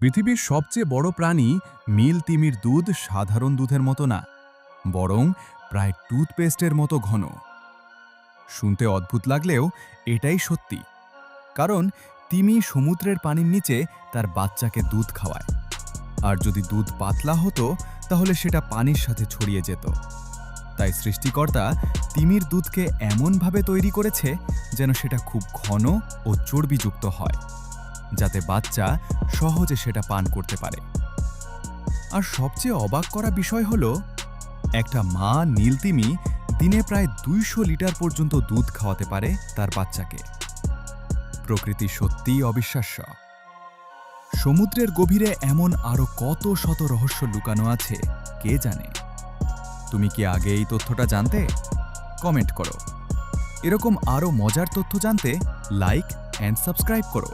পৃথিবীর সবচেয়ে বড় প্রাণী নীল তিমির দুধ সাধারণ দুধের মতো না, বরং প্রায় টুথপেস্টের মতো ঘন। শুনতে অদ্ভুত লাগলেও এটাই সত্যি, কারণ তিমি সমুদ্রের পানির নিচে তার বাচ্চাকে দুধ খাওয়ায়। আর যদি দুধ পাতলা হতো তাহলে সেটা পানির সাথে ছড়িয়ে যেত। তাই সৃষ্টিকর্তা তিমির দুধকে এমনভাবে তৈরি করেছে যেন সেটা খুব ঘন ও চর্বিযুক্ত হয়, যাতে বাচ্চা সহজে সেটা পান করতে পারে। আর সবচেয়ে অবাক করা বিষয় হলো, একটা মা নীলতিমি দিনে প্রায় ২০০ লিটার পর্যন্ত দুধ খাওয়াতে পারে তার বাচ্চাকে। প্রকৃতি সত্যিই অবিশ্বাস্য। সমুদ্রের গভীরে এমন আরো কত শত রহস্য লুকানো আছে, কে জানে। তুমি কি আগে এই তথ্যটা জানতে? কমেন্ট করো। এরকম আরো মজার তথ্য জানতে লাইক এন্ড সাবস্ক্রাইব করো।